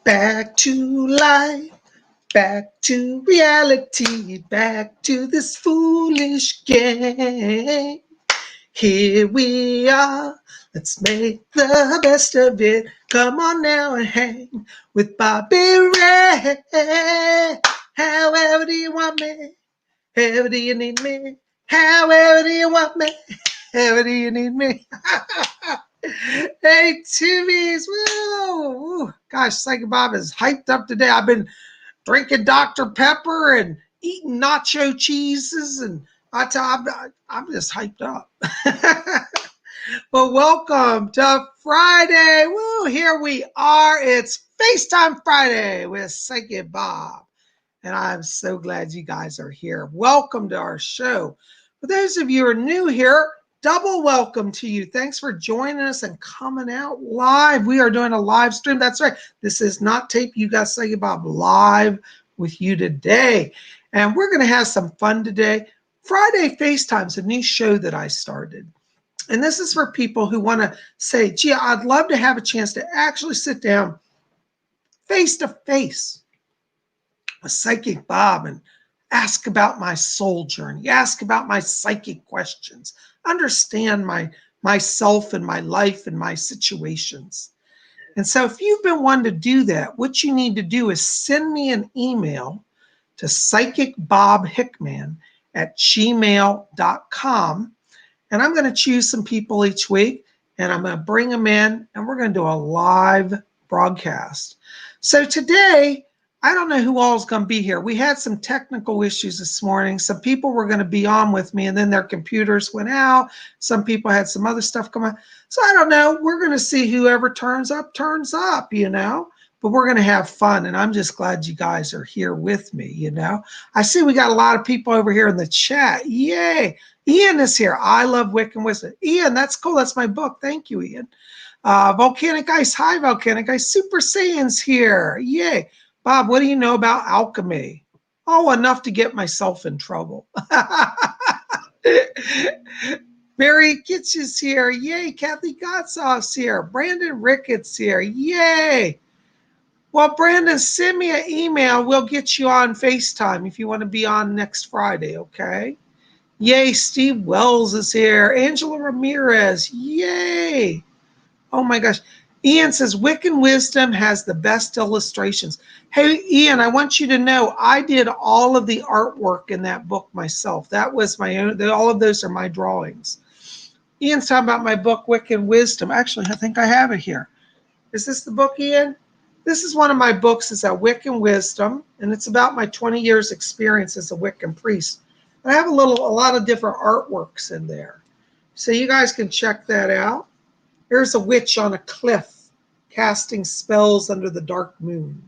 Back to life, back to reality, back to this foolish game. Here we are, let's make the best of it. Come on now and hang with Bobby Ray. However do you want me? However do you need me? However do you want me? However do you need me? Hey, Tubies. Woo! Gosh, Psychic Bob is hyped up today. I've been drinking Dr. Pepper and eating nacho cheeses, and I'm just hyped up. Well, welcome to Friday. Woo! Here we are. It's FaceTime Friday with Psychic Bob. And I'm so glad you guys are here. Welcome to our show. For those of you who are new here, double welcome to you. Thanks for joining us and coming out live. We are doing a live stream. That's right. This is not tape. You got Psychic Bob live with you today. And we're going to have some fun today. Friday FaceTime is a new show that I started. And this is for people who want to say, gee, I'd love to have a chance to actually sit down face to face with Psychic Bob and ask about my soul journey, ask about my psychic questions, understand myself and my life and my situations. And so if you've been wanting to do that, what you need to do is send me an email to PsychicBobHickman@gmail.com. And I'm going to choose some people each week, and I'm going to bring them in, and we're going to do a live broadcast. So today, I don't know who all is going to be here. We had some technical issues this morning. Some people were going to be on with me, and then their computers went out. Some people had some other stuff come on. So I don't know. We're going to see whoever turns up, you know. But we're going to have fun, and I'm just glad you guys are here with me, you know. I see we got a lot of people over here in the chat. Yay. Ian is here. I love Wiccan Wisdom. Ian, that's cool. That's my book. Thank you, Ian. Volcanic Ice. Hi, Volcanic Ice. Super Saiyan's here. Yay. Bob, what do you know about alchemy? Oh, enough to get myself in trouble. Mary Kitch is here. Yay. Kathy Gotsoff's here. Brandon Ricketts here. Yay. Well, Brandon, send me an email. We'll get you on FaceTime if you want to be on next Friday, okay? Yay, Steve Wells is here. Angela Ramirez, yay. Oh my gosh. Ian says, Wiccan Wisdom has the best illustrations. Hey, Ian, I want you to know I did all of the artwork in that book myself. That was my own, all of those are my drawings. Ian's talking about my book, Wiccan Wisdom. Actually, I think I have it here. Is this the book, Ian? This is one of my books. It's a Wiccan Wisdom, and it's about my 20 years experience as a Wiccan priest. I have a lot of different artworks in there. So you guys can check that out. Here's a witch on a cliff casting spells under the dark moon.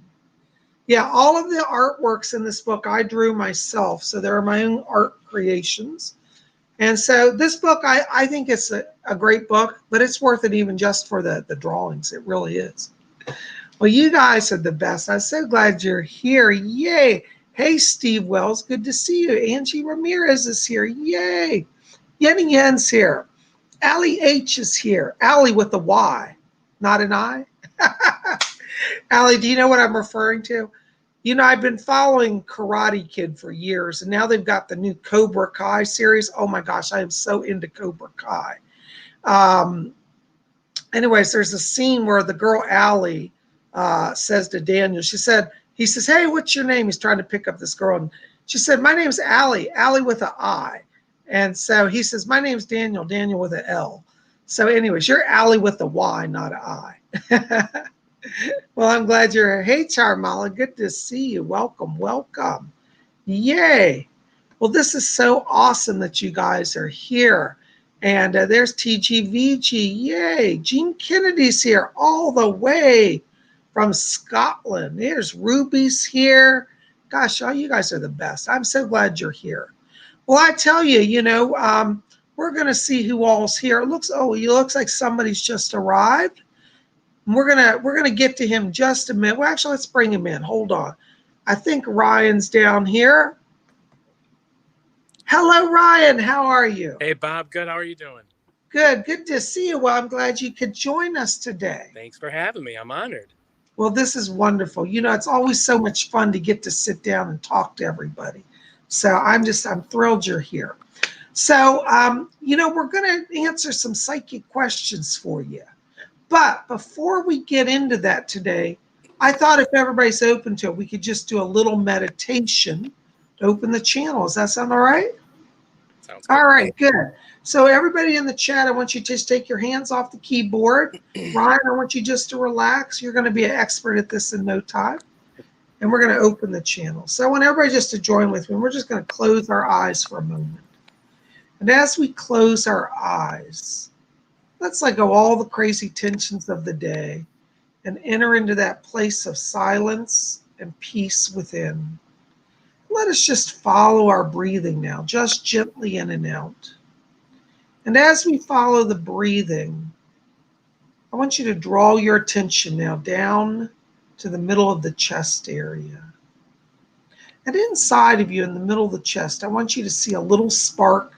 Yeah, all of the artworks in this book I drew myself. So they're my own art creations. And so this book, I think it's a great book, but it's worth it even just for the drawings. It really is. Well, you guys are the best. I'm so glad you're here. Yay. Hey, Steve Wells. Good to see you. Angie Ramirez is here. Yay. Yenny Yen's here. Allie H is here. Allie with a Y, not an I. Allie, do you know what I'm referring to? You know, I've been following Karate Kid for years, and now they've got the new Cobra Kai series. Oh, my gosh, I am so into Cobra Kai. Anyways, there's a scene where the girl Allie says to Daniel, he says, hey, what's your name? He's trying to pick up this girl. And she said, my name's Allie, Allie with an I. And so he says, my name's Daniel, Daniel with an L. So anyways, you're Allie with a Y, not an I. Well, I'm glad you're here. Hey, Charmala, good to see you. Welcome, welcome. Yay. Well, this is so awesome that you guys are here. And there's TGVG. Yay. Gene Kennedy's here all the way from Scotland. There's Ruby's here. Gosh, oh, you guys are the best. I'm so glad you're here. Well, I tell you, you know, we're going to see who all's here. It looks like somebody's just arrived. We're gonna get to him just a minute. Well, actually, let's bring him in. Hold on. I think Ryan's down here. Hello, Ryan. How are you? Hey, Bob. Good. How are you doing? Good. Good to see you. Well, I'm glad you could join us today. Thanks for having me. I'm honored. Well, this is wonderful. You know, it's always so much fun to get to sit down and talk to everybody. So I'm thrilled you're here. So, you know, we're going to answer some psychic questions for you. But before we get into that today, I thought if everybody's open to it, we could just do a little meditation to open the channel. Does that sound all right? Sounds good. All right, good. So everybody in the chat, I want you to just take your hands off the keyboard. Ryan, I want you just to relax. You're going to be an expert at this in no time. And we're going to open the channel. So I want everybody just to join with me. We're just going to close our eyes for a moment. And as we close our eyes, let's let go all the crazy tensions of the day and enter into that place of silence and peace within. Let us just follow our breathing now, just gently in and out. And as we follow the breathing, I want you to draw your attention now down to the middle of the chest area. And inside of you, in the middle of the chest, I want you to see a little spark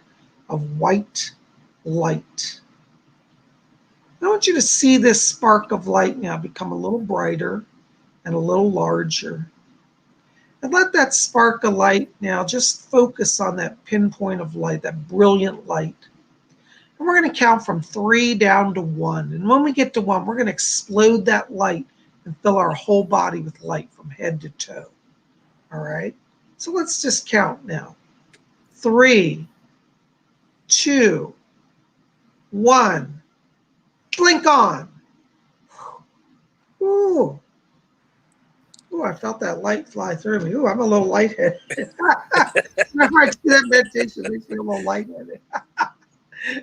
of white light. I want you to see this spark of light now become a little brighter and a little larger. And let that spark of light now just focus on that pinpoint of light, that brilliant light. And we're going to count from 3 down to 1. And when we get to 1, we're going to explode that light and fill our whole body with light from head to toe. All right? So let's just count now. 3, 2, 1. Blink on. Ooh. Ooh, I felt that light fly through me. Ooh, I'm a little lightheaded. Whenever I do that meditation, it makes me a little lightheaded.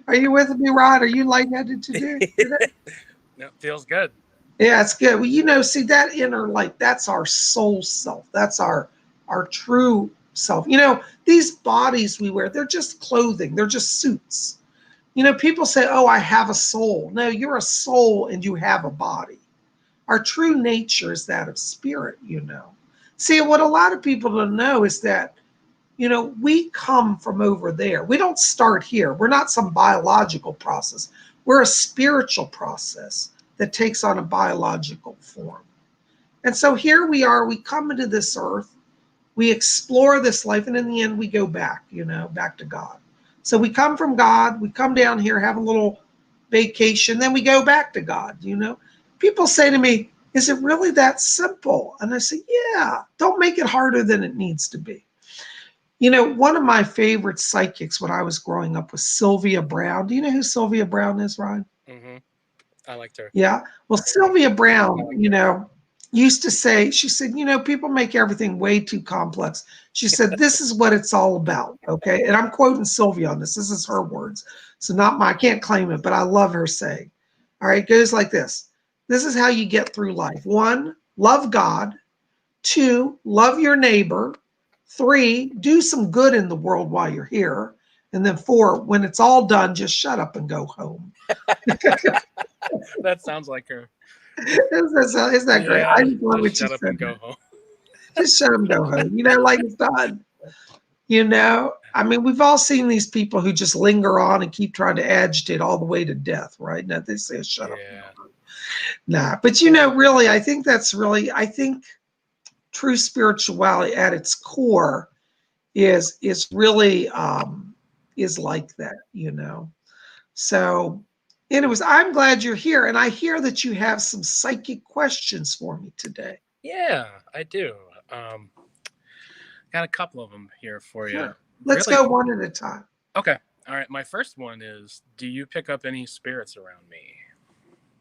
Are you with me, Rod? Are you lightheaded today? No, feels good. Yeah, it's good. Well, you know, see that inner light, that's our soul self. That's our true self. You know, these bodies we wear, they're just clothing. They're just suits. You know, people say, oh, I have a soul. No, you're a soul and you have a body. Our true nature is that of spirit, you know. See, what a lot of people don't know is that, you know, we come from over there. We don't start here. We're not some biological process. We're a spiritual process that takes on a biological form. And so here we are, we come into this earth, we explore this life, and in the end, we go back, you know, back to God. So we come from God, we come down here, have a little vacation, then we go back to God, you know. People say to me, is it really that simple? And I say, yeah, don't make it harder than it needs to be. You know, one of my favorite psychics when I was growing up was Sylvia Browne. Do you know who Sylvia Browne is, Ryan? Mm-hmm. I liked her. Yeah. Well, Sylvia Browne, you know, used to say, she said, you know, people make everything way too complex. She said, this is what it's all about. Okay. And I'm quoting Sylvia on this. This is her words. So not my, I can't claim it, but I love her saying. All right. It goes like this. This is how you get through life. 1, love God. 2, love your neighbor. 3, do some good in the world while you're here. And then 4, when it's all done, just shut up and go home. That sounds like her. Isn't that great? Yeah, I just love what just you shut up said. and go home. Just shut them, go home. You know, like it's done. You know, I mean, we've all seen these people who just linger on and keep trying to agitate all the way to death, right? Now they say, shut up. Nah, but you know, really, I think true spirituality at its core is really is like that, you know. So anyways, I'm glad you're here, and I hear that you have some psychic questions for me today. Yeah, I do. Got a couple of them here for you. Sure. Let's go one at a time. Okay. All right. My first one is, do you pick up any spirits around me?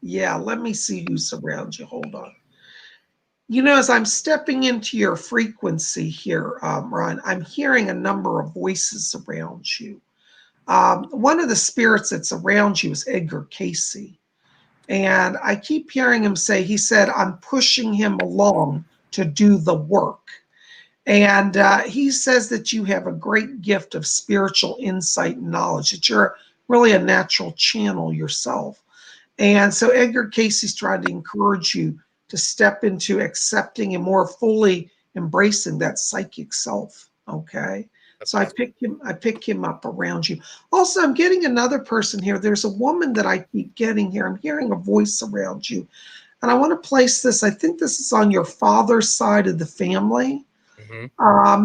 Yeah, let me see who surrounds you. Hold on. You know, as I'm stepping into your frequency here, Ron, I'm hearing a number of voices around you. One of the spirits that's around you is Edgar Casey. And I keep hearing him say, he said, I'm pushing him along to do the work. And he says that you have a great gift of spiritual insight and knowledge, that you're really a natural channel yourself. And so Edgar Casey's trying to encourage you to step into accepting and more fully embracing that psychic self. Okay. So I pick him up around you. Also, I'm getting another person here. There's a woman that I keep getting here. I'm hearing a voice around you. And I want to place this, I think this is on your father's side of the family.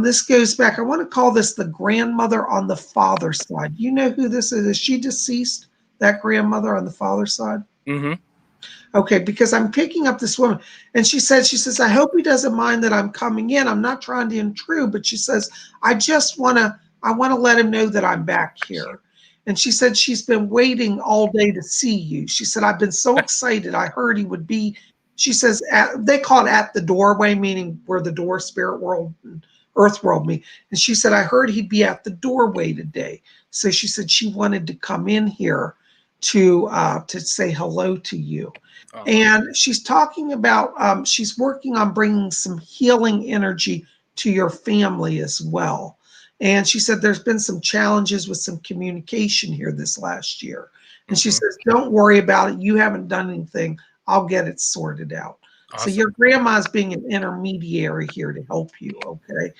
This goes back, I want to call this the grandmother on the father's side. You know who this is? Is she deceased, that grandmother on the father's side? Okay, because I'm picking up this woman, and she says, I hope he doesn't mind that I'm coming in. I'm not trying to intrude, but she says, I want to let him know that I'm back here. And she said she's been waiting all day to see you. She said, I've been so excited. I heard he would be, she says, they call it at the doorway, meaning where the door, spirit world and earth world meet. And she said, I heard he'd be at the doorway today. So she said she wanted to come in here to say hello to you. Oh. And she's talking about, she's working on bringing some healing energy to your family as well. And she said there's been some challenges with some communication here this last year. And she says, don't worry about it. You haven't done anything. I'll get it sorted out. Awesome. So your grandma's being an intermediary here to help you, okay?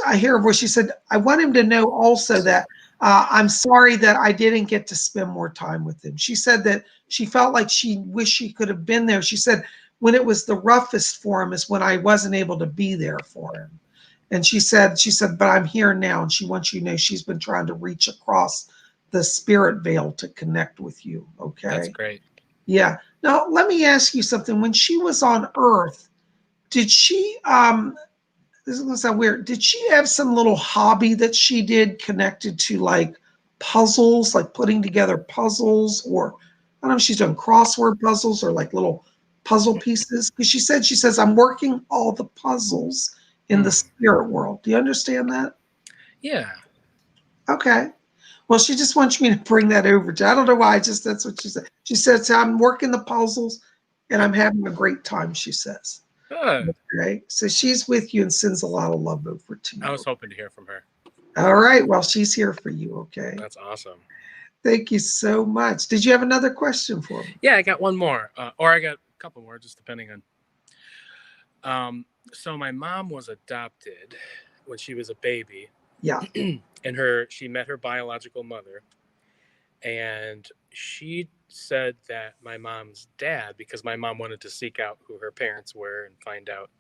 I hear her voice. She said, I want him to know also that I'm sorry that I didn't get to spend more time with him. She said that she felt like she wished she could have been there. She said when it was the roughest for him is when I wasn't able to be there for him. And she said, but I'm here now. And she wants you to know she's been trying to reach across the spirit veil to connect with you. Okay. That's great. Yeah. Now, let me ask you something. When she was on Earth, did she, this is going to sound weird, did she have some little hobby that she did connected to like puzzles, like putting together puzzles, or I don't know if she's done crossword puzzles or like little puzzle pieces? Because she says, I'm working all the puzzles in the spirit world. Do you understand that? Yeah. Okay. Well, she just wants me to bring that over to, I don't know why, that's what she said. She says, I'm working the puzzles and I'm having a great time, she says. Good. Okay. So she's with you and sends a lot of love over to you. I was hoping to hear from her. All right. Well, she's here for you. Okay. That's awesome. Thank you so much. Did you have another question for me? Yeah, I got one more, or I got a couple more, just depending on. So my mom was adopted when she was a baby. Yeah. And she met her biological mother, and she said that my mom's dad, because my mom wanted to seek out who her parents were and find out,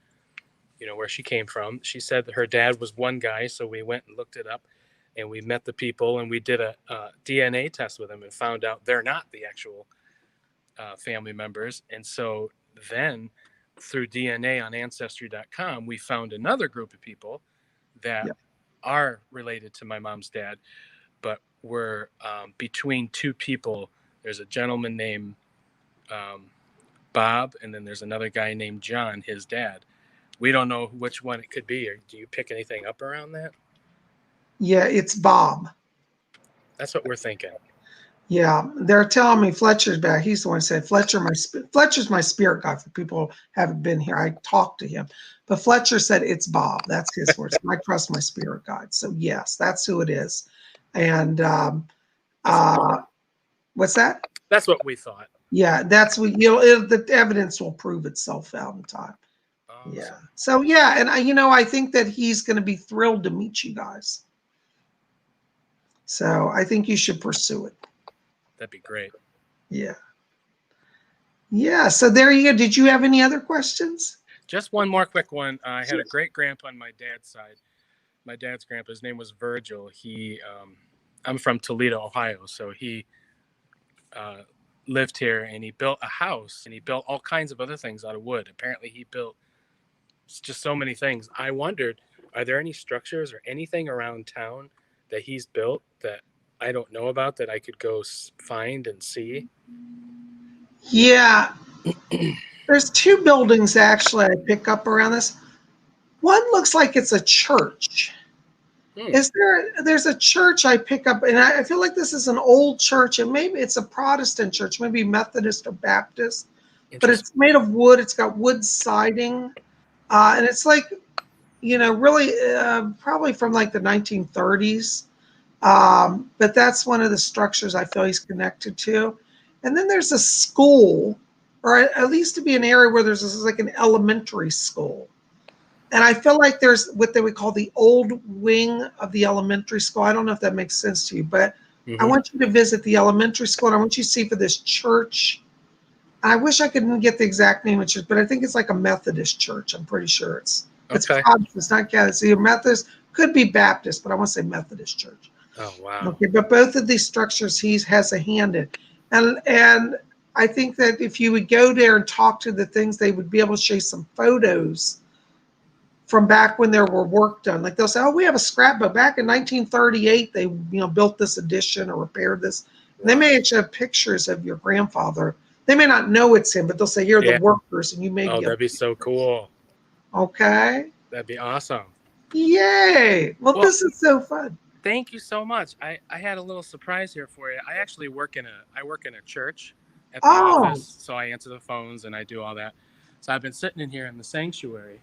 where she came from. She said that her dad was one guy, so we went and looked it up, and we met the people, and we did a DNA test with them and found out they're not the actual family members. And so then through DNA on Ancestry.com, we found another group of people that are related to my mom's dad, but we're between two people. There's a gentleman named Bob, and then there's another guy named John, his dad. We don't know which one it could be. Or do you pick anything up around that? Yeah, it's Bob. That's what we're thinking. Yeah, they're telling me Fletcher's back. He's the one who said Fletcher's my spirit guide for people who haven't been here. I talked to him, but Fletcher said it's Bob. That's his words. I trust my spirit guide. So yes, that's who it is. And what's that? That's what we thought. Yeah, that's what the evidence will prove itself out in time. Awesome. Yeah. So yeah, and I think that he's going to be thrilled to meet you guys. So I think you should pursue it. That'd be great. Yeah. Yeah. So there you go. Did you have any other questions? Just one more quick one. I had a great grandpa on my dad's side. My dad's grandpa, his name was Virgil. I'm from Toledo, Ohio. So he lived here, and he built a house, and he built all kinds of other things out of wood. Apparently he built just so many things. I wondered, are there any structures or anything around town that he's built that I don't know about that I could go find and see? Yeah. There's two buildings actually I pick up around this. One looks like it's a church. There's a church I pick up, and I feel like this is an old church, and maybe it's a Protestant church, maybe Methodist or Baptist, but it's made of wood. It's got wood siding, and it's like, really probably from like the 1930s. But that's one of the structures I feel he's connected to. And then there's a school, or at least to be an area where there's like an elementary school. And I feel like there's what they would call the old wing of the elementary school. I don't know if that makes sense to you, but I want you to visit the elementary school, and I want you to see for this church I wish I could get the exact name of the church, but I think it's like a Methodist church. I'm pretty sure it's Okay. Protestant, not Catholic. It's either Methodist, could be Baptist, but I want to say Methodist church. Oh, wow. Okay, but both of these structures he has a hand in. And I think that if you would go there and talk to the things, they would be able to show you some photos from back when there were work done. Like they'll say, oh, we have a scrapbook. Back in 1938, they built this addition or repaired this. And they may actually have pictures of your grandfather. They may not know it's him, but they'll say, here are the workers, and you may that'd be so cool. Okay. That'd be awesome. Yay. Well, this is so fun. Thank you so much. I had a little surprise here for you. I actually work in a church at the office, so I answer the phones and I do all that. So I've been sitting in here in the sanctuary.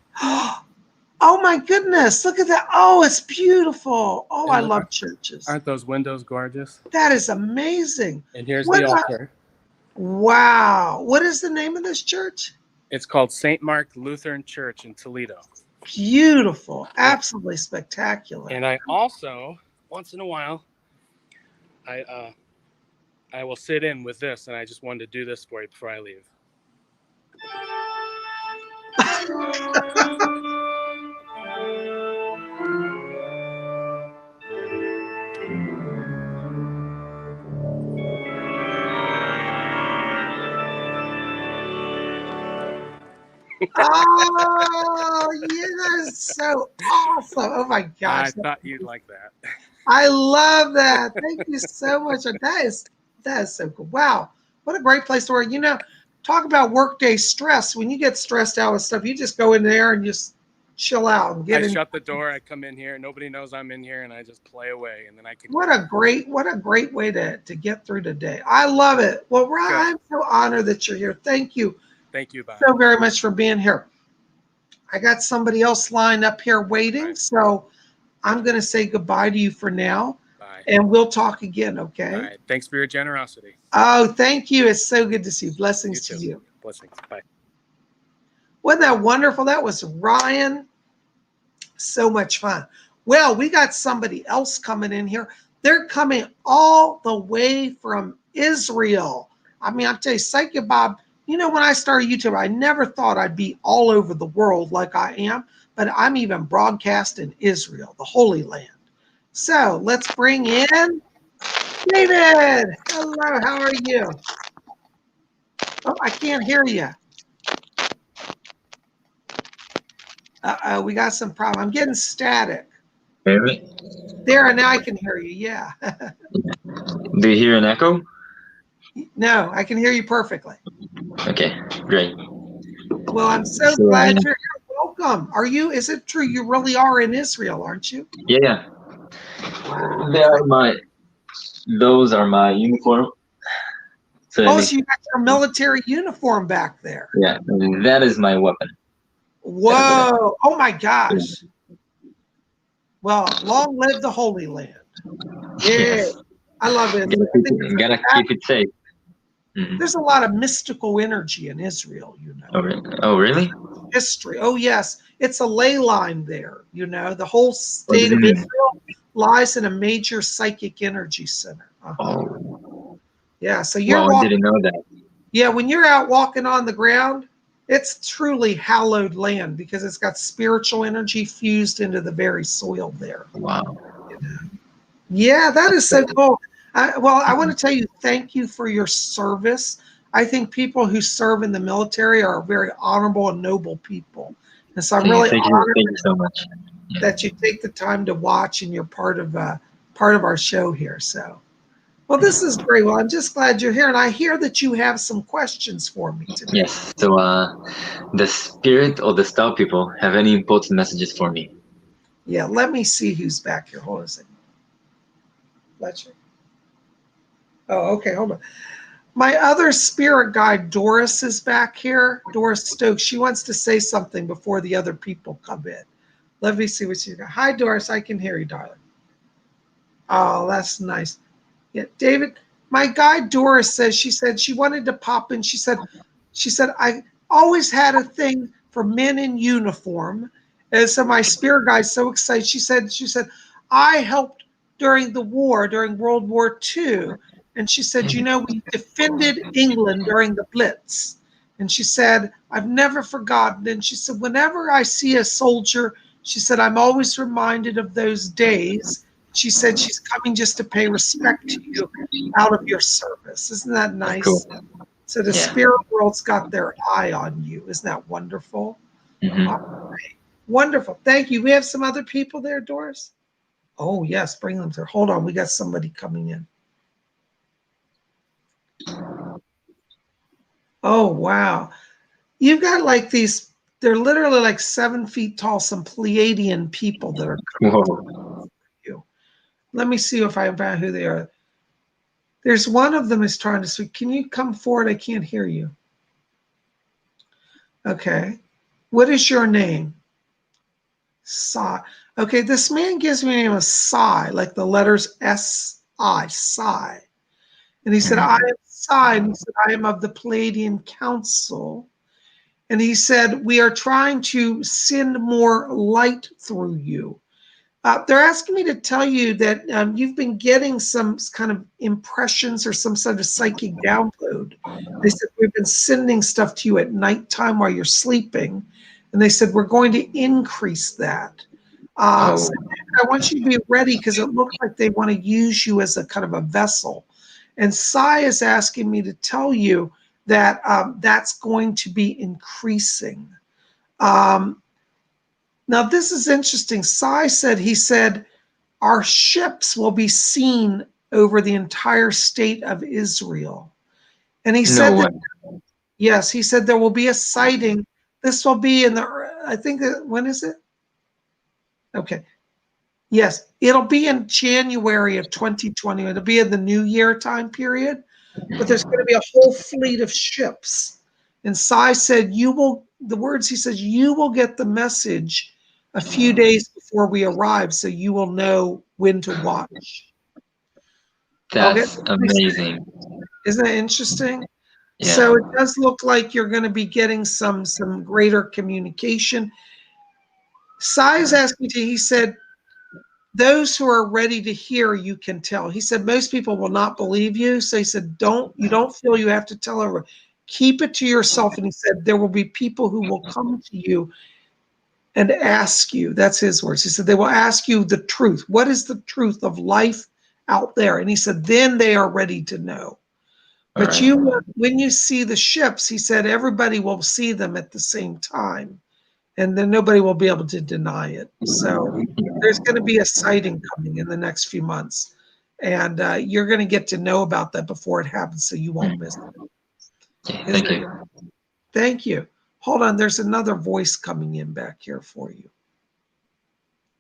Oh my goodness, look at that. Oh, it's beautiful. Oh, I love churches. Aren't those windows gorgeous? That is amazing. And here's the altar. Wow. What is the name of this church? It's called St. Mark Lutheran Church in Toledo. Beautiful. Absolutely spectacular. And I also, once in a while, I will sit in with this, and I just wanted to do this for you before I leave. Oh, yeah, that is so awesome. Oh my gosh. I thought you'd like that. I love that. Thank you so much. That is so cool. Wow. What a great place to work. Talk about workday stress. When you get stressed out with stuff, you just go in there and just chill out and shut the door. I come in here. Nobody knows I'm in here, and I just play away. And then I can. What a great way to get through the day. I love it. Well, Ron, I'm so honored that you're here. Thank you. Thank you, Bob. So very much for being here. I got somebody else lined up here waiting, so I'm going to say goodbye to you for now. Bye. And we'll talk again, okay? All right. Thanks for your generosity. Oh, thank you. It's so good to see you. Blessings to you. Blessings. Bye. Wasn't that wonderful? That was Ryan. So much fun. Well, we got somebody else coming in here. They're coming all the way from Israel. I mean, I'll tell you, Psychic Bob, when I started YouTube, I never thought I'd be all over the world like I am, but I'm even broadcast in Israel, the Holy Land. So let's bring in David. Hello, how are you? Oh, I can't hear you. Uh-oh, we got some problem. I'm getting static. Hear me? There, now I can hear you, yeah. Do you hear an echo? No, I can hear you perfectly. Okay, great. Well, I'm so glad you're here. Welcome. Is it true you really are in Israel, aren't you? Yeah. Those are my uniform. So you got your military uniform back there. Yeah, that is my weapon. Whoa. Oh my gosh. Well, long live the Holy Land. Yeah. Yes. I love it. Gotta keep it safe. Mm-hmm. There's a lot of mystical energy in Israel, Oh, really? History. Oh, yes. It's a ley line there, The whole state of Israel lies in a major psychic energy center. Oh. Yeah, so you're I didn't know that. Yeah, when you're out walking on the ground, it's truly hallowed land because it's got spiritual energy fused into the very soil there. Wow. Yeah, that is so cool. I want to tell you, thank you for your service. I think people who serve in the military are very honorable and noble people. And so I'm really honored thank you so much. that you take the time to watch and you're part of our show here. So, well, this is great. Well, I'm just glad you're here. And I hear that you have some questions for me today. Yes. So the spirit or the star people have any important messages for me? Yeah, let me see who's back here. Hold on a second. Fletcher. Oh, okay, hold on. My other spirit guide, Doris, is back here. Doris Stokes. She wants to say something before the other people come in. Let me see what she's got. Hi, Doris. I can hear you, darling. Oh, that's nice. Yeah, David, my guide, Doris, she said she wanted to pop in. She said, I always had a thing for men in uniform. And so my spirit guide's so excited. She said, I helped during the war, during World War II. And she said, you know, we defended England during the Blitz. And she said, I've never forgotten. And she said, whenever I see a soldier, she said, I'm always reminded of those days. She said she's coming just to pay respect to you out of your service. Isn't that That's nice? cool. So the Yeah. spirit world's got their eye on you. Isn't that wonderful? Mm-hmm. All right. Wonderful. Thank you. We have some other people there, Doris? Oh, yes. Bring them through. Hold on. We got somebody coming in. Oh, wow. You've got like these, they're literally like 7 feet tall, some Pleiadian people that are coming Whoa. to you. Let me see if I found who they are. There's one of them is trying to speak. Can you come forward? I can't hear you. Okay. What is your name? Sai. Okay, this man gives me a name of Sai, like the letters S-I, Sai. And he said, I am Sai. And he said, I am of the Pleiadian Council. And he said, we are trying to send more light through you. They're asking me to tell you that you've been getting some kind of impressions or some sort of psychic download. They said, we've been sending stuff to you at nighttime while you're sleeping. And they said, we're going to increase that. So I want you to be ready because it looks like they want to use you as a kind of a vessel. And Sai is asking me to tell you that that's going to be increasing. Now, this is interesting. Sai said, he said, our ships will be seen over the entire state of Israel. And he said that, yes, he said there will be a sighting. This will be in the, I think, when is it? Okay. Yes, it'll be in January of 2020. It'll be in the New Year time period. But there's going to be a whole fleet of ships. And Sai said, you will, the words he says, you will get the message a few days before we arrive, so you will know when to watch. That's amazing. Isn't it interesting? Yeah. So it does look like you're going to be getting some greater communication. Sai is asking me to, he said, those who are ready to hear, you can tell. He said, most people will not believe you. So he said, you don't feel you have to tell everyone. Keep it to yourself. And he said, there will be people who will come to you and ask you. That's his words. He said, they will ask you the truth. What is the truth of life out there? And he said, then they are ready to know. But when you see the ships, he said, everybody will see them at the same time. And then nobody will be able to deny it. So there's going to be a sighting coming in the next few months. And you're going to get to know about that before it happens so you won't miss it. Thank you. Thank you. Hold on. There's another voice coming in back here for you.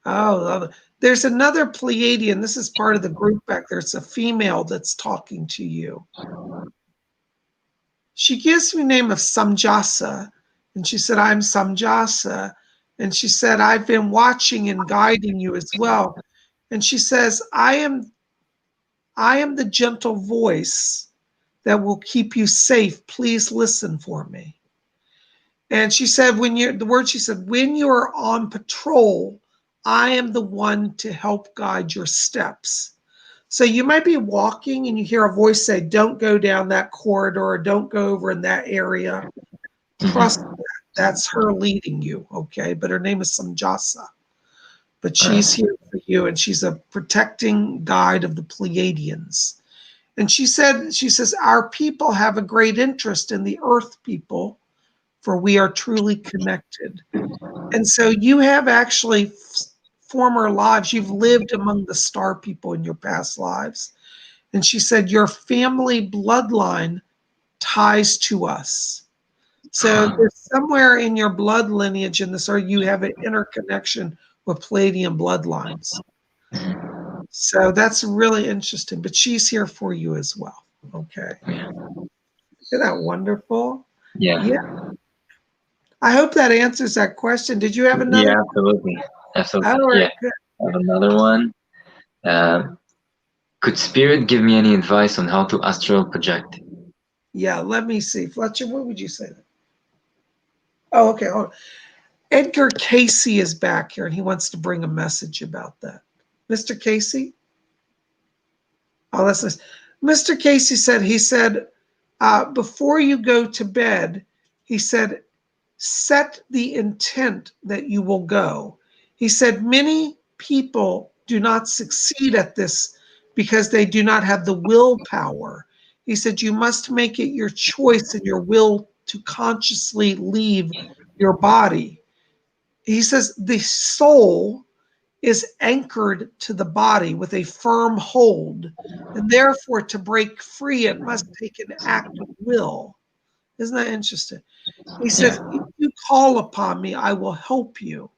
Oh, there's another Pleiadian. This is part of the group back there. It's a female that's talking to you. She gives me the name of Samjasa. And she said, I'm Samjasa. And she said, I've been watching and guiding you as well. And she says, I am the gentle voice that will keep you safe. Please listen for me. And she said, when you are on patrol, I am the one to help guide your steps. So you might be walking and you hear a voice say, don't go down that corridor, or don't go over in that area. Trust that. That's her leading you, okay? But her name is Samjasa. But she's here for you, and she's a protecting guide of the Pleiadians. And she says, our people have a great interest in the earth people, for we are truly connected. And so you have actually former lives. You've lived among the star people in your past lives. And she said, your family bloodline ties to us. So there's somewhere in your blood lineage in this, or you have an interconnection with Pleiadian bloodlines. So that's really interesting. But she's here for you as well. Okay. Isn't that wonderful? Yeah. I hope that answers that question. Did you have another? Yeah, absolutely. Absolutely. Oh, Yeah. good. I have another one. Could Spirit give me any advice on how to astral project? Yeah, let me see. Fletcher, what would you say? Oh, okay. Hold on. Edgar Casey is back here, and he wants to bring a message about that. Mr. Casey? Oh, that's nice. Mr. Casey said, before you go to bed, he said, set the intent that you will go. He said, many people do not succeed at this because they do not have the willpower. He said, you must make it your choice and your will to consciously leave your body. He says, the soul is anchored to the body with a firm hold, and therefore to break free, it must take an act of will. Isn't that interesting? He says, if you call upon me, I will help you.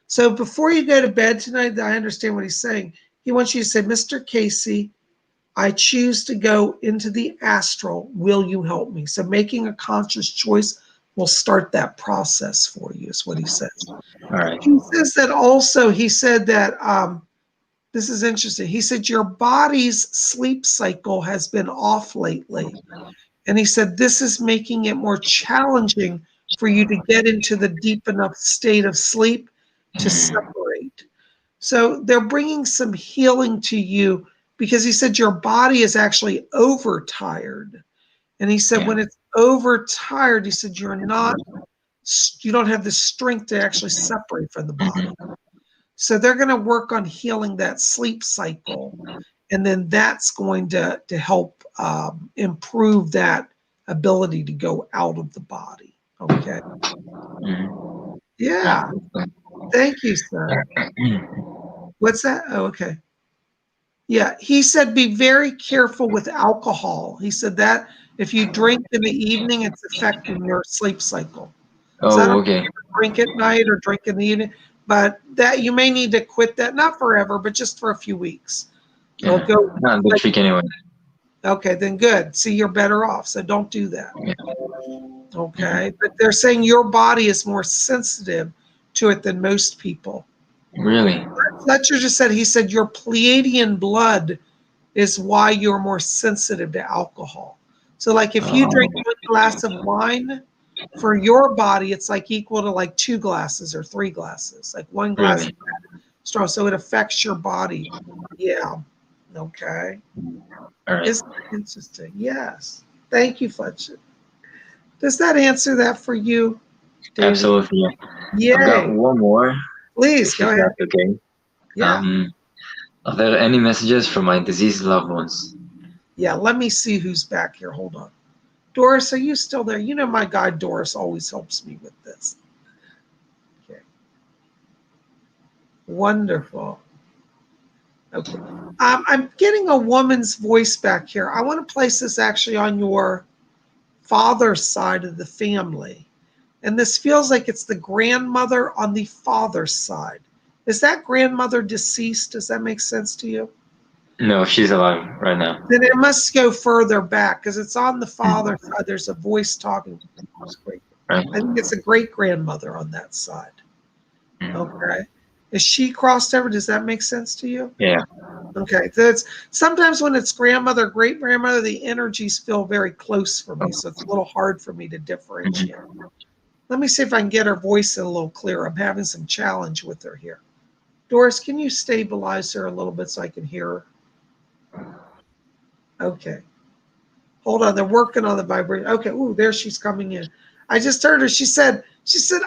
So before you go to bed tonight, I understand what he's saying. He wants you to say, Mr. Casey, I choose to go into the astral. Will you help me? So making a conscious choice will start that process for you, is what he says. All right. He says that also, he said that, this is interesting. He said, your body's sleep cycle has been off lately. And he said, this is making it more challenging for you to get into the deep enough state of sleep to separate. So they're bringing some healing to you because he said your body is actually overtired. And he said, when it's overtired, he said, you don't have the strength to actually separate from the body. So they're going to work on healing that sleep cycle. And then that's going to help improve that ability to go out of the body. Okay. Yeah. Thank you, sir. What's that? Oh, okay. Yeah. He said, be very careful with alcohol. He said that if you drink in the evening, it's affecting your sleep cycle. So I don't know if you drink at night or drink in the evening, but that you may need to quit that, not forever, but just for a few weeks. It'll go. Not a good trick anyway. Okay, then good. See, you're better off. So don't do that. Okay. But they're saying your body is more sensitive to it than most people. Really? Fletcher just said, he said, your Pleiadian blood is why you're more sensitive to alcohol. So like if you drink 1 glass of wine, for your body, it's like equal to like 2 glasses or 3 glasses, like 1 glass of straw. So it affects your body. Yeah. Okay. All right. Isn't that interesting? Yes. Thank you, Fletcher. Does that answer that for you, Davey? Absolutely. Yay. I've got one more. Please, go ahead. Okay. Yeah. Are there any messages from my deceased loved ones? Yeah, let me see who's back here. Hold on. Doris, are you still there? You know my guy Doris always helps me with this. Okay. Wonderful. Okay. I'm getting a woman's voice back here. I want to place this actually on your father's side of the family. And this feels like it's the grandmother on the father's side. Is that grandmother deceased? Does that make sense to you? No, she's alive right now. Then it must go further back because it's on the father's side. There's a voice talking. I think it's a great grandmother on that side. Okay. Is she crossed over? Does that make sense to you? Yeah. Okay. So it's sometimes when it's grandmother, great grandmother, the energies feel very close for me. So it's a little hard for me to differentiate. Let me see if I can get her voice a little clearer. I'm having some challenge with her here. Doris, can you stabilize her a little bit so I can hear her? Okay. Hold on. They're working on the vibration. Okay. Ooh, there she's coming in. I just heard her. She said,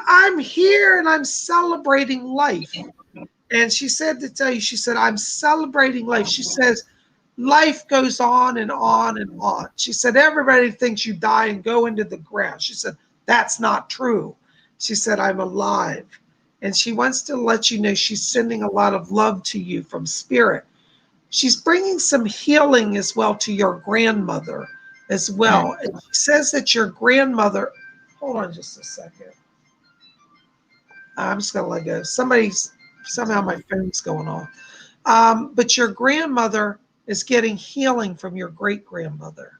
I'm here and I'm celebrating life. And she said to tell you, she said, I'm celebrating life. She says, life goes on and on and on. She said, everybody thinks you die and go into the ground. She said, that's not true. She said, I'm alive. And she wants to let you know she's sending a lot of love to you from spirit. She's bringing some healing as well to your grandmother as well. And she says that your grandmother, hold on just a second. I'm just going to let go. Somehow my phone's going off. But your grandmother is getting healing from your great-grandmother,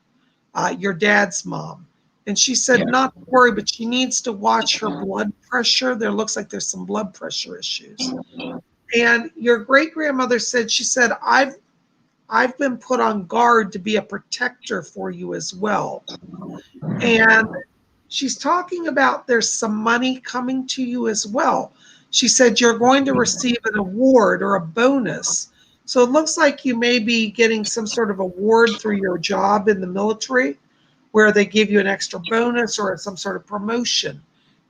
your dad's mom. And she said not to worry, but she needs to watch her blood pressure. There looks like there's some blood pressure issues. And your great-grandmother said, she said, I've been put on guard to be a protector for you as well. And she's talking about there's some money coming to you as well. She said you're going to receive an award or a bonus So it looks like you may be getting some sort of award through your job in the military, where they give you an extra bonus or some sort of promotion.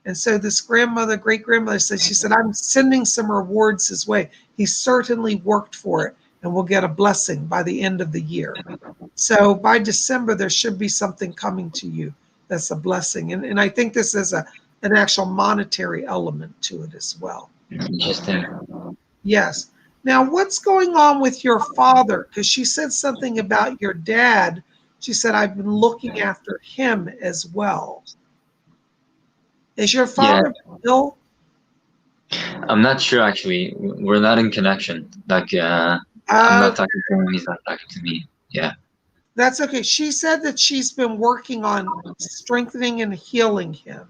And so this grandmother, great grandmother said, she said, I'm sending some rewards his way. He certainly worked for it and will get a blessing by the end of the year. So by December, there should be something coming to you that's a blessing. And I think this is an actual monetary element to it as well. Interesting. Yes. Now, what's going on with your father? Because she said something about your dad. She said, I've been looking after him as well. Is your Yeah, father ill? I'm not sure actually. We're not in connection. Like, I'm not talking to him. He's not talking to me. Yeah. That's okay. She said that she's been working on strengthening and healing him.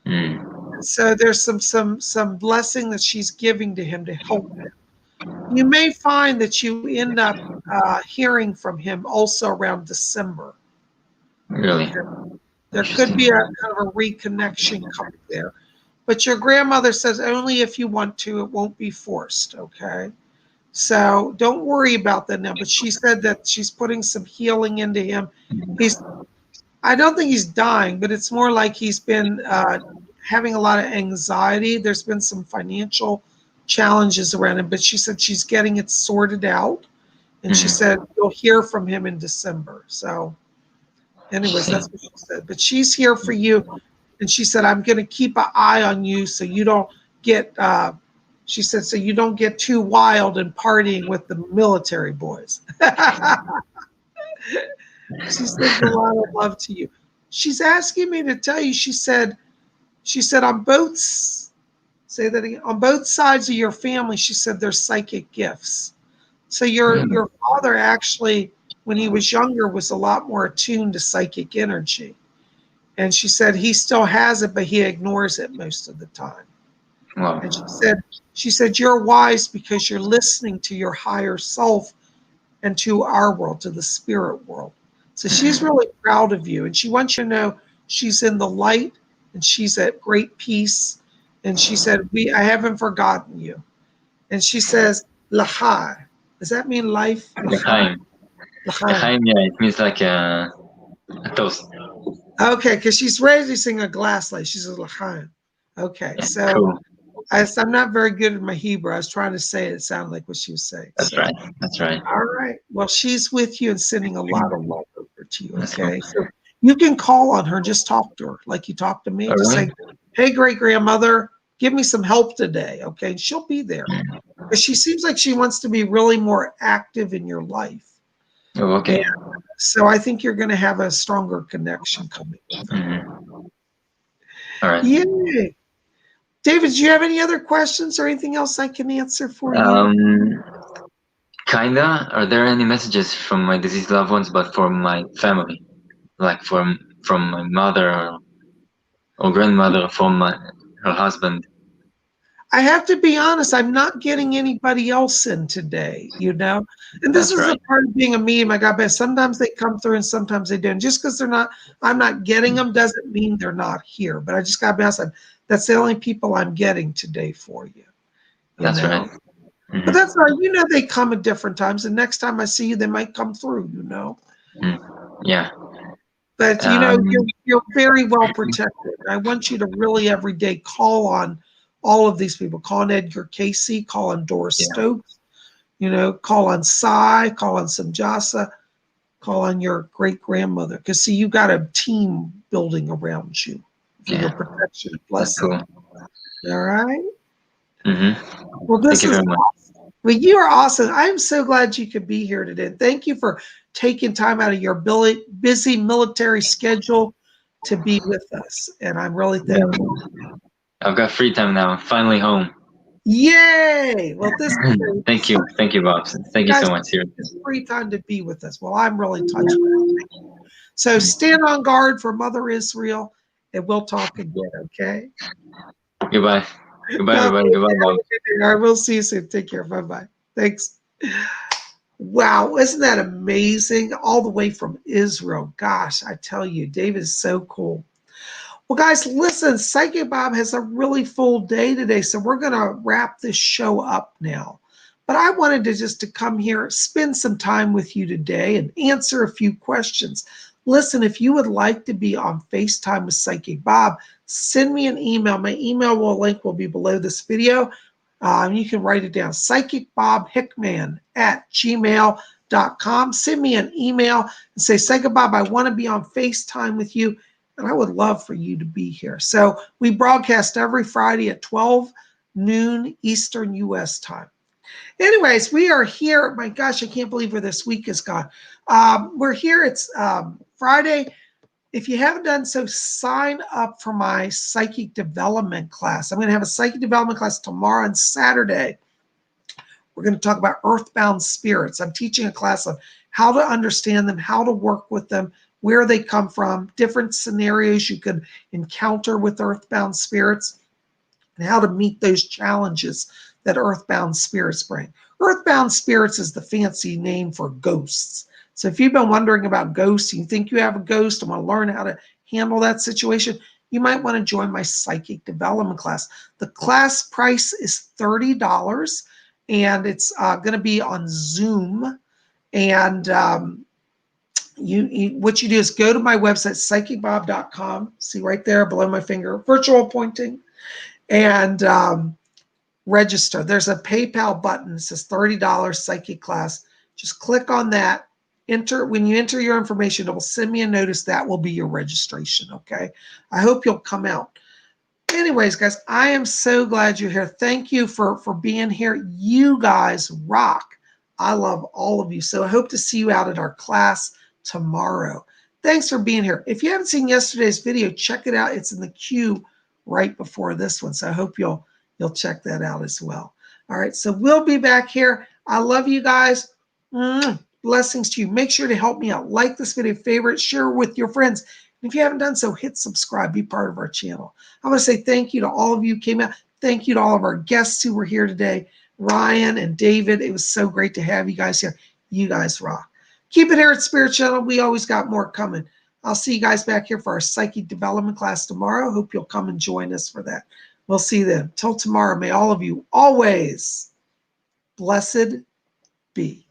Mm. So there's some blessing that she's giving to him to help him. You may find that you end up hearing from him also around December. Really? Okay. There could be a kind of a reconnection coming there. But your grandmother says only if you want to, it won't be forced, okay? So don't worry about that now. But she said that she's putting some healing into him. I don't think he's dying, but it's more like he's been having a lot of anxiety. There's been some financial challenges around him, but she said she's getting it sorted out. And she said you'll hear from him in December. So anyways, that's what she said. But she's here for you. And she said, I'm going to keep an eye on you so you don't get, she said, so you don't get too wild and partying with the military boys. She sends a lot of love to you. She's asking me to tell you, she said on both, say that again, on both sides of your family, she said there's psychic gifts. So your father actually, when he was younger, was a lot more attuned to psychic energy. And she said he still has it, but he ignores it most of the time. Wow. And she said you're wise because you're listening to your higher self and to our world, to the spirit world. So she's really proud of you, and she wants you to know she's in the light and she's at great peace. And she said, I haven't forgotten you. And she says, Lahai. Does that mean life? L'chaim. L'chaim, yeah, it means like a toast. Okay, because she's ready to sing a glass light. She says L'chaim. Okay, so Cool. I'm not very good at my Hebrew. I was trying to say it sounded like what she was saying. That's right. That's right. All right. Well, she's with you and sending a lot of love over to you. Okay. Cool. So you can call on her, just talk to her like you talk to me. All just right. say, hey, great grandmother, give me some help today. Okay. And she'll be there. Because she seems like she wants to be really more active in your life. Oh, okay. And so I think you're going to have a stronger connection coming with her. Mm-hmm. All right. Yay. David, do you have any other questions or anything else I can answer for you? Kinda. Are there any messages from my deceased loved ones, but for my family, like from my mother or grandmother, from her husband? I have to be honest, I'm not getting anybody else in today, And this That's is right. a part of being a medium. I got, but sometimes they come through and sometimes they don't. Just because I'm not getting them doesn't mean they're not here. But I just got to be honest, that's the only people I'm getting today for you. That's right. But that's right. They come at different times. And next time I see you, they might come through, Yeah. But, you're very well protected. I want you to really every day call on all of these people. Call on Edgar Casey, call on Doris Stokes, call on Cy, call on Samjasa, call on your great-grandmother. Because, see, you got a team building around you for your protection and blessing. That's cool. All right? Mm-hmm. Well, this Thank you very much. awesome. Well, you are awesome. I'm so glad you could be here today. Thank you for taking time out of your busy military schedule to be with us. And I'm really thankful. I've got free time now. I'm finally home. Yay! Well, this Thank you, Bob. Thank you so much. It's free time to be with us. Well, I'm really touched. So stand on guard for Mother Israel, and we'll talk again. Okay. Goodbye. Goodbye, everybody. Goodbye, Bob. I will see you soon. Take care. Bye-bye. Thanks. Wow, isn't that amazing? All the way from Israel. Gosh, I tell you, David is so cool. Well, guys, listen, Psychic Bob has a really full day today, so we're going to wrap this show up now. But I wanted to just to come here, spend some time with you today and answer a few questions. Listen, if you would like to be on FaceTime with Psychic Bob, send me an email. My email link will be below this video. You can write it down, PsychicBobHickman@gmail.com. Send me an email and say, Psychic Bob, I want to be on FaceTime with you, and I would love for you to be here. So we broadcast every Friday at 12 noon Eastern U.S. time. Anyways, we are here. My gosh, I can't believe where this week is gone. We're here. It's Friday. If you haven't done so, sign up for my psychic development class. I'm going to have a psychic development class tomorrow and Saturday. We're going to talk about earthbound spirits. I'm teaching a class on how to understand them, how to work with them, where they come from, different scenarios you could encounter with earthbound spirits, and how to meet those challenges that earthbound spirits bring. Earthbound spirits is the fancy name for ghosts. So if you've been wondering about ghosts, you think you have a ghost and want to learn how to handle that situation, you might want to join my psychic development class. The class price is $30, and it's going to be on Zoom. And what you do is go to my website, PsychicBob.com. See right there below my finger, virtual pointing, and register. There's a PayPal button. It says $30 psychic class. Just click on that. When you enter your information, it will send me a notice. That will be your registration. Okay. I hope you'll come out. Anyways, guys, I am so glad you're here. Thank you for being here. You guys rock. I love all of you. So I hope to see you out at our class tomorrow. Thanks for being here. If you haven't seen yesterday's video, check it out. It's in the queue right before this one. So I hope you'll check that out as well. All right. So we'll be back here. I love you guys. Blessings to you. Make sure to help me out. Like this video, favorite, share with your friends. And if you haven't done so, hit subscribe. Be part of our channel. I want to say thank you to all of you who came out. Thank you to all of our guests who were here today. Ryan and David, it was so great to have you guys here. You guys rock. Keep it here at Spirit Channel. We always got more coming. I'll see you guys back here for our psychic development class tomorrow. Hope you'll come and join us for that. We'll see you then. Till tomorrow, may all of you always blessed be.